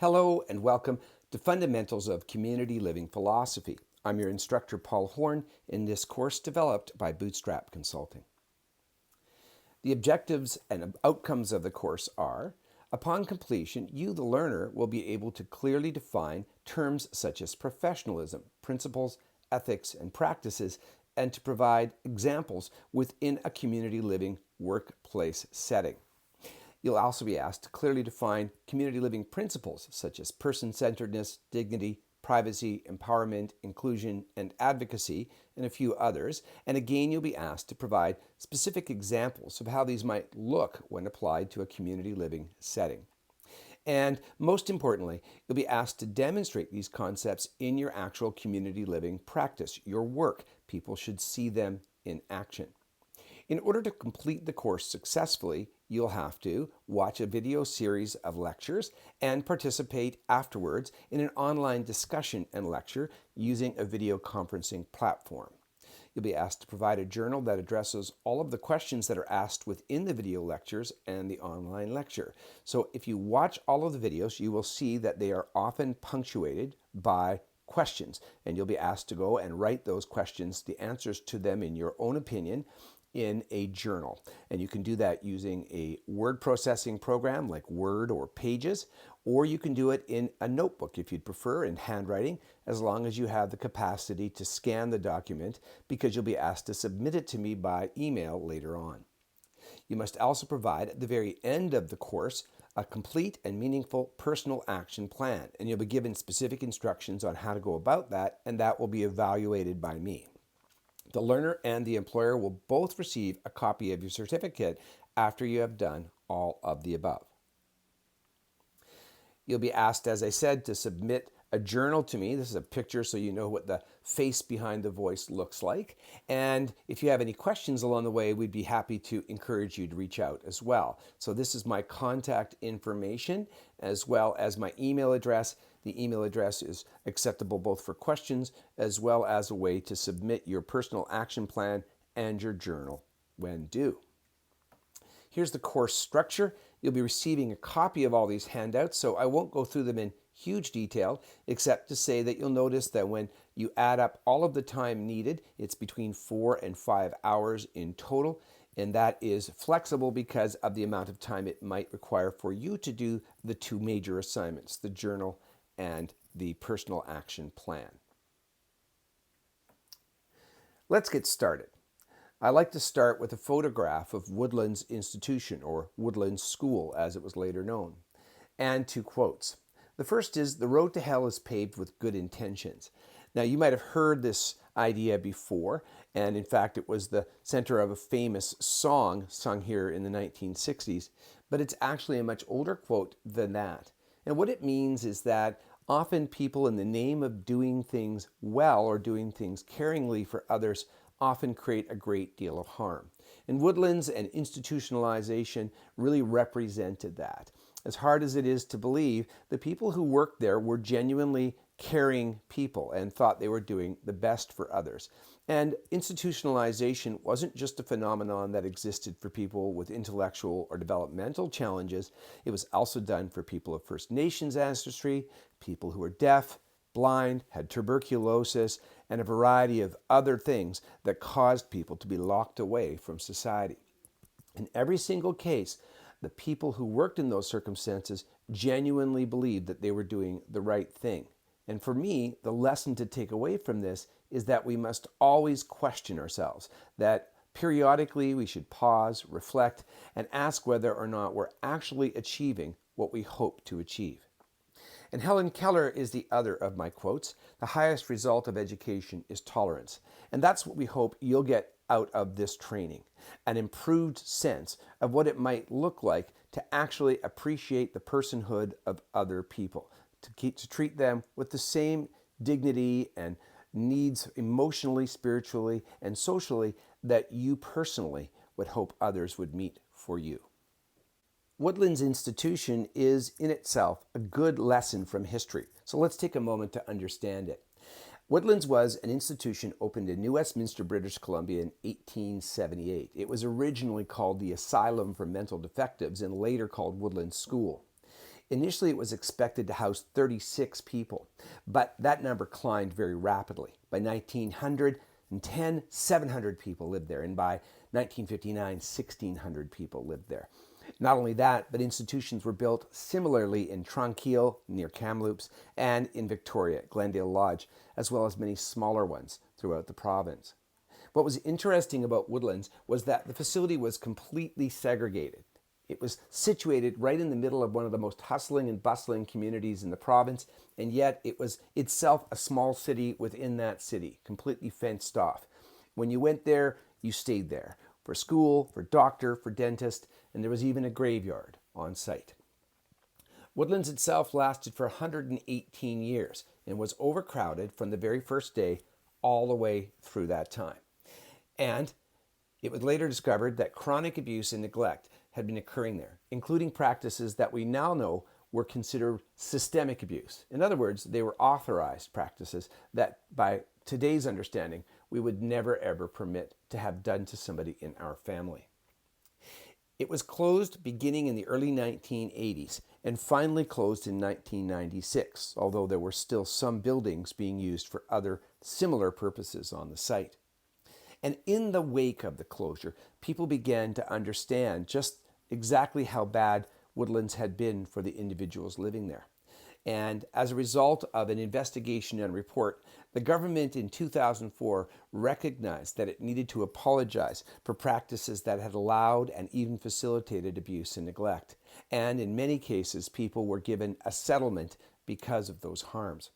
Hello and welcome to Fundamentals of Community Living Philosophy. I'm your instructor, Paul Horn, in this course developed by Bootstrap Consulting. The objectives and outcomes of the course are: upon completion, you, the learner, will be able to clearly define terms such as professionalism, principles, ethics, and practices, and to provide examples within a community living workplace setting. You'll also be asked to clearly define community living principles such as person-centeredness, dignity, privacy, empowerment, inclusion, and advocacy, and a few others. And again, you'll be asked to provide specific examples of how these might look when applied to a community living setting. And most importantly, you'll be asked to demonstrate these concepts in your actual community living practice, your work. People should see them in action. In order to complete the course successfully, you'll have to watch a video series of lectures and participate afterwards in an online discussion and lecture using a video conferencing platform. You'll be asked to provide a journal that addresses all of the questions that are asked within the video lectures and the online lecture. So if you watch all of the videos, you will see that they are often punctuated by questions, and you'll be asked to go and write those questions, the answers to them in your own opinion, in a journal. And you can do that using a word processing program like Word or Pages, or you can do it in a notebook if you'd prefer, in handwriting, as long as you have the capacity to scan the document, because you'll be asked to submit it to me by email later on. You must also provide at the very end of the course a complete and meaningful personal action plan, and you'll be given specific instructions on how to go about that, and that will be evaluated by me. The learner and the employer will both receive a copy of your certificate after you have done all of the above. You'll be asked, as I said, to submit a journal to me. This is a picture so you know what the face behind the voice looks like. And if you have any questions along the way, we'd be happy to encourage you to reach out as well. So this is my contact information as well as my email address. The email address is acceptable both for questions as well as a way to submit your personal action plan and your journal when due. Here's the course structure. You'll be receiving a copy of all these handouts, so I won't go through them in huge detail, except to say that you'll notice that when you add up all of the time needed, it's between 4 and 5 hours in total, and that is flexible because of the amount of time it might require for you to do the two major assignments, the journal and the personal action plan. Let's get started. I like to start with a photograph of Woodlands Institution, or Woodlands School as it was later known, and two quotes. The first is, "The road to hell is paved with good intentions." Now, you might have heard this idea before, and in fact, it was the center of a famous song sung here in the 1960s, but it's actually a much older quote than that. And what it means is that often people, in the name of doing things well or doing things caringly for others, often create a great deal of harm. And Woodlands and institutionalization really represented that. As hard as it is to believe, the people who worked there were genuinely caring people and thought they were doing the best for others. And institutionalization wasn't just a phenomenon that existed for people with intellectual or developmental challenges. It was also done for people of First Nations ancestry, people who were deaf, blind, had tuberculosis, and a variety of other things that caused people to be locked away from society. In every single case, the people who worked in those circumstances genuinely believed that they were doing the right thing. And for me, the lesson to take away from this is that we must always question ourselves, that periodically we should pause, reflect, and ask whether or not we're actually achieving what we hope to achieve. And Helen Keller is the other of my quotes. "The highest result of education is tolerance." And that's what we hope you'll get out of this training, an improved sense of what it might look like to actually appreciate the personhood of other people, to treat them with the same dignity and needs emotionally, spiritually, and socially that you personally would hope others would meet for you. Woodlands Institution is in itself a good lesson from history. So let's take a moment to understand it. Woodlands was an institution opened in New Westminster, British Columbia in 1878. It was originally called the Asylum for Mental Defectives and later called Woodlands School. Initially, it was expected to house 36 people, but that number climbed very rapidly. By 1910, 700 people lived there, and by 1959, 1,600 people lived there. Not only that, but institutions were built similarly in Tranquille, near Kamloops, and in Victoria, Glendale Lodge, as well as many smaller ones throughout the province. What was interesting about Woodlands was that the facility was completely segregated. It was situated right in the middle of one of the most hustling and bustling communities in the province, and yet it was itself a small city within that city, completely fenced off. When you went there, you stayed there for school, for doctor, for dentist, and there was even a graveyard on site. Woodlands itself lasted for 118 years and was overcrowded from the very first day all the way through that time. And it was later discovered that chronic abuse and neglect had been occurring there, including practices that we now know were considered systemic abuse. In other words, they were authorized practices that, by today's understanding, we would never ever permit to have done to somebody in our family. It was closed beginning in the early 1980s and finally closed in 1996, although there were still some buildings being used for other similar purposes on the site. And in the wake of the closure, people began to understand just exactly how bad Woodlands had been for the individuals living there. And as a result of an investigation and report, the government in 2004 recognized that it needed to apologize for practices that had allowed and even facilitated abuse and neglect. And in many cases, people were given a settlement because of those harms.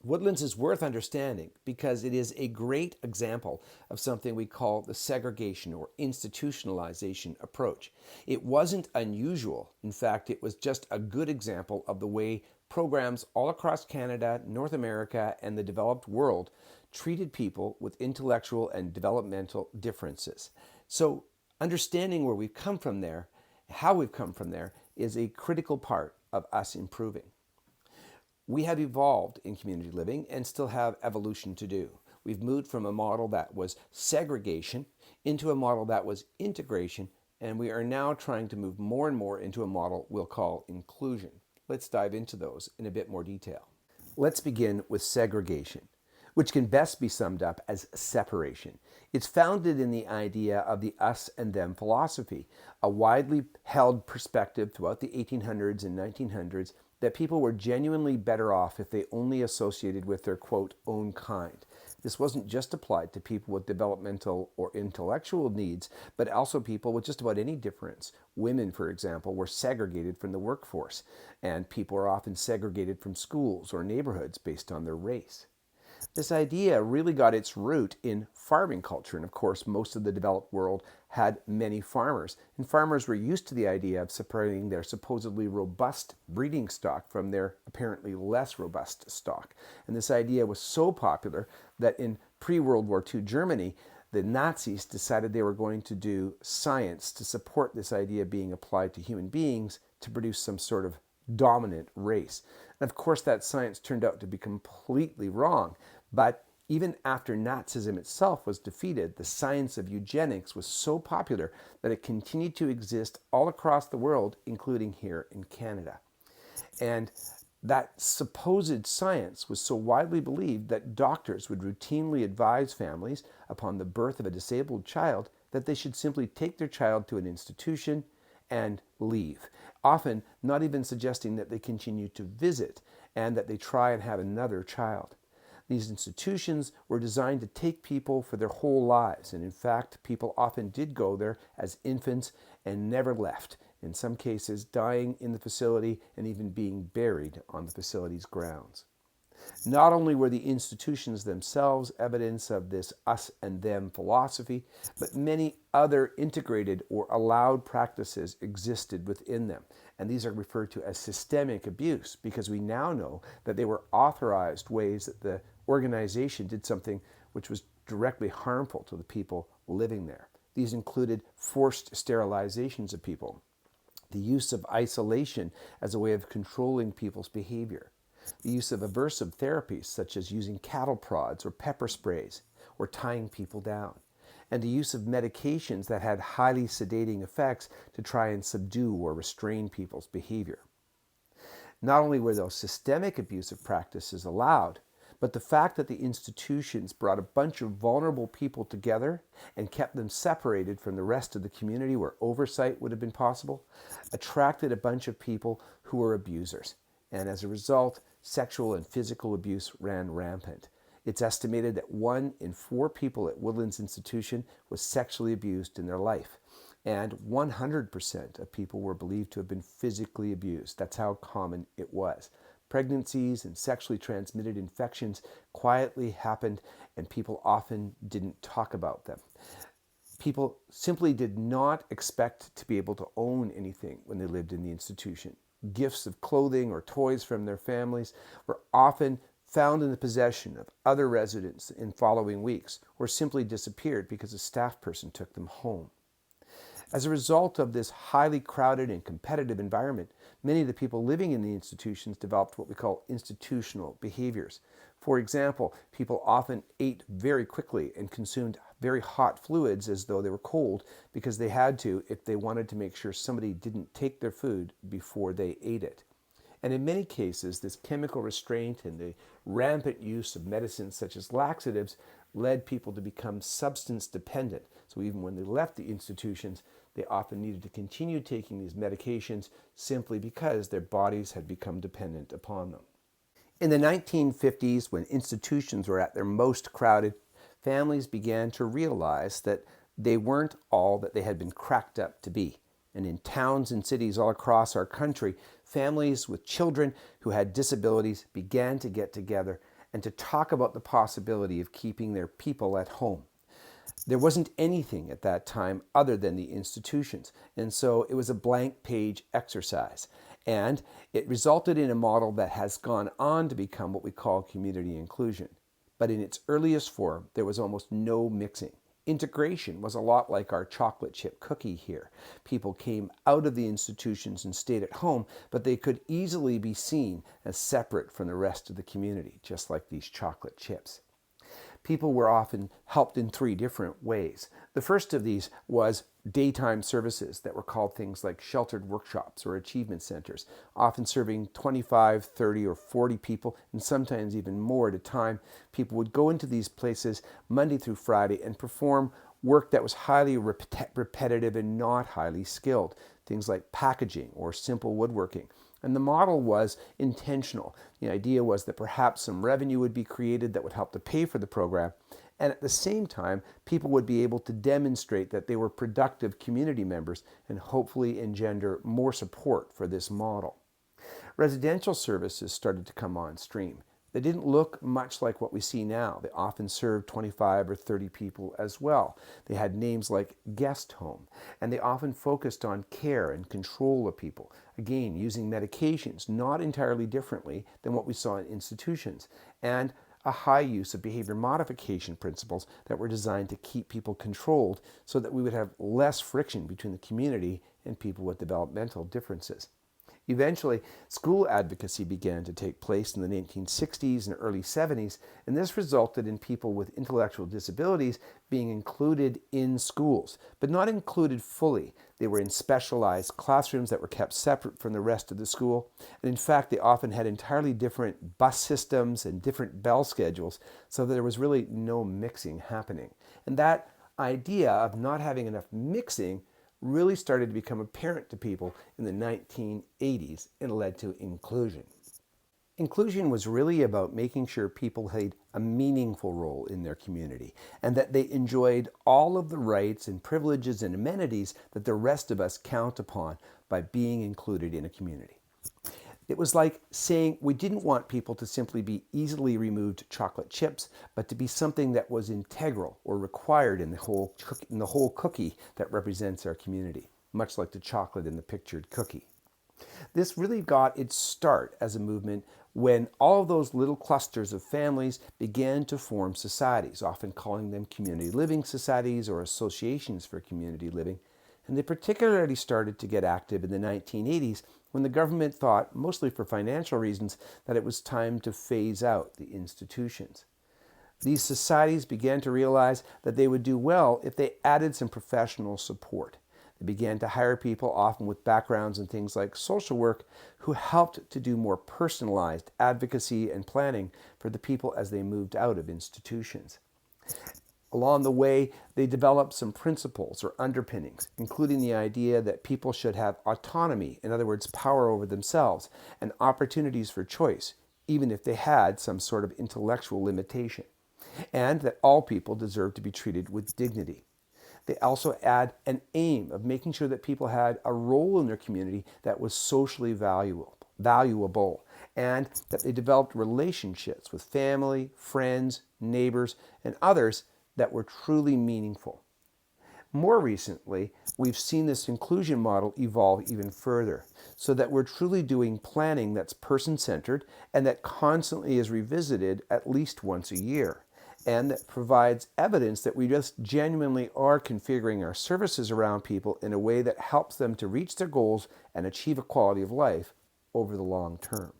Woodlands is worth understanding because it is a great example of something we call the segregation or institutionalization approach. It wasn't unusual. In fact, it was just a good example of the way programs all across Canada, North America, and the developed world treated people with intellectual and developmental differences. So understanding where we've come from there, how we've come from there, is a critical part of us improving. We have evolved in community living and still have evolution to do. We've moved from a model that was segregation into a model that was integration, and we are now trying to move more and more into a model we'll call inclusion. Let's dive into those in a bit more detail. Let's begin with segregation, which can best be summed up as separation. It's founded in the idea of the us and them philosophy, a widely held perspective throughout the 1800s and 1900s that people were genuinely better off if they only associated with their, quote, own kind. This wasn't just applied to people with developmental or intellectual needs, but also people with just about any difference. Women, for example, were segregated from the workforce, and people are often segregated from schools or neighborhoods based on their race. This idea really got its root in farming culture, and of course most of the developed world had many farmers, and farmers were used to the idea of separating their supposedly robust breeding stock from their apparently less robust stock. And this idea was so popular that in pre-World War II Germany, the Nazis decided they were going to do science to support this idea being applied to human beings to produce some sort of dominant race. And of course that science turned out to be completely wrong, but even after Nazism itself was defeated, the science of eugenics was so popular that it continued to exist all across the world, including here in Canada. And that supposed science was so widely believed that doctors would routinely advise families upon the birth of a disabled child that they should simply take their child to an institution and leave, often not even suggesting that they continue to visit and that they try and have another child. These institutions were designed to take people for their whole lives, and in fact, people often did go there as infants and never left, in some cases dying in the facility and even being buried on the facility's grounds. Not only were the institutions themselves evidence of this us and them philosophy, but many other integrated or allowed practices existed within them. And these are referred to as systemic abuse because we now know that they were authorized ways that the organization did something which was directly harmful to the people living there. These included forced sterilizations of people, the use of isolation as a way of controlling people's behavior, the use of aversive therapies such as using cattle prods or pepper sprays or tying people down, and the use of medications that had highly sedating effects to try and subdue or restrain people's behavior. Not only were those systemic abusive practices allowed, but the fact that the institutions brought a bunch of vulnerable people together and kept them separated from the rest of the community where oversight would have been possible attracted a bunch of people who were abusers. And as a result, sexual and physical abuse ran rampant. It's estimated that 1 in 4 people at Woodlands Institution was sexually abused in their life. And 100% of people were believed to have been physically abused. That's how common it was. Pregnancies and sexually transmitted infections quietly happened, and people often didn't talk about them. People simply did not expect to be able to own anything when they lived in the institution. Gifts of clothing or toys from their families were often found in the possession of other residents in following weeks, or simply disappeared because a staff person took them home. As a result of this highly crowded and competitive environment, many of the people living in the institutions developed what we call institutional behaviors. For example, people often ate very quickly and consumed very hot fluids as though they were cold because they had to if they wanted to make sure somebody didn't take their food before they ate it. And in many cases, this chemical restraint and the rampant use of medicines such as laxatives led people to become substance dependent. So even when they left the institutions, they often needed to continue taking these medications simply because their bodies had become dependent upon them. In the 1950s, when institutions were at their most crowded, families began to realize that they weren't all that they had been cracked up to be. And in towns and cities all across our country, families with children who had disabilities began to get together and to talk about the possibility of keeping their people at home. There wasn't anything at that time other than the institutions, and so it was a blank page exercise. And it resulted in a model that has gone on to become what we call community inclusion. But in its earliest form, there was almost no mixing. Integration was a lot like our chocolate chip cookie here. People came out of the institutions and stayed at home, but they could easily be seen as separate from the rest of the community, just like these chocolate chips. People were often helped in 3 different ways. The first of these was daytime services that were called things like sheltered workshops or achievement centers, often serving 25, 30, or 40 people, and sometimes even more at a time. People would go into these places Monday through Friday and perform work that was highly repetitive and not highly skilled, things like packaging or simple woodworking. And the model was intentional. The idea was that perhaps some revenue would be created that would help to pay for the program. And at the same time, people would be able to demonstrate that they were productive community members and hopefully engender more support for this model. Residential services started to come on stream. They didn't look much like what we see now. They often served 25 or 30 people as well. They had names like guest home, and they often focused on care and control of people, again, using medications not entirely differently than what we saw in institutions, and a high use of behavior modification principles that were designed to keep people controlled so that we would have less friction between the community and people with developmental differences. Eventually, school advocacy began to take place in the 1960s and early 70s, and this resulted in people with intellectual disabilities being included in schools, but not included fully. They were in specialized classrooms that were kept separate from the rest of the school, and in fact, they often had entirely different bus systems and different bell schedules, so that there was really no mixing happening. And that idea of not having enough mixing really started to become apparent to people in the 1980s and led to inclusion. Inclusion was really about making sure people had a meaningful role in their community and that they enjoyed all of the rights and privileges and amenities that the rest of us count upon by being included in a community. It was like saying we didn't want people to simply be easily removed chocolate chips, but to be something that was integral or required in the whole cookie that represents our community, much like the chocolate in the pictured cookie. This really got its start as a movement when all of those little clusters of families began to form societies, often calling them community living societies or associations for community living. And they particularly started to get active in the 1980s when the government thought, mostly for financial reasons, that it was time to phase out the institutions. These societies began to realize that they would do well if they added some professional support. They began to hire people, often with backgrounds in things like social work, who helped to do more personalized advocacy and planning for the people as they moved out of institutions. Along the way, they developed some principles or underpinnings, including the idea that people should have autonomy, in other words, power over themselves, and opportunities for choice, even if they had some sort of intellectual limitation, and that all people deserve to be treated with dignity. They also add an aim of making sure that people had a role in their community that was socially valuable, and that they developed relationships with family, friends, neighbors, and others that were truly meaningful. More recently, we've seen this inclusion model evolve even further, so that we're truly doing planning that's person-centered and that constantly is revisited at least once a year, and that provides evidence that we just genuinely are configuring our services around people in a way that helps them to reach their goals and achieve a quality of life over the long term.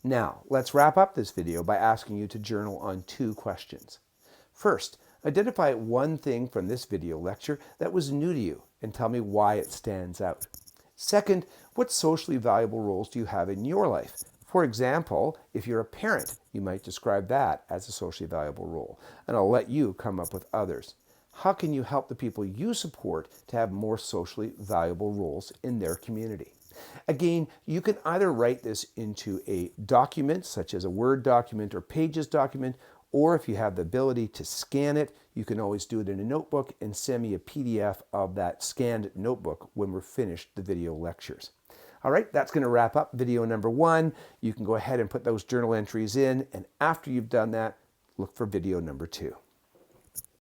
Now, let's wrap up this video by asking you to journal on 2 questions. First, identify one thing from this video lecture that was new to you and tell me why it stands out. Second, what socially valuable roles do you have in your life? For example, if you're a parent, you might describe that as a socially valuable role, and I'll let you come up with others. How can you help the people you support to have more socially valuable roles in their community? Again, you can either write this into a document, such as a Word document or Pages document, or if you have the ability to scan it, you can always do it in a notebook and send me a PDF of that scanned notebook when we're finished the video lectures. All right, that's going to wrap up video number 1. You can go ahead and put those journal entries in, and after you've done that, look for video number 2.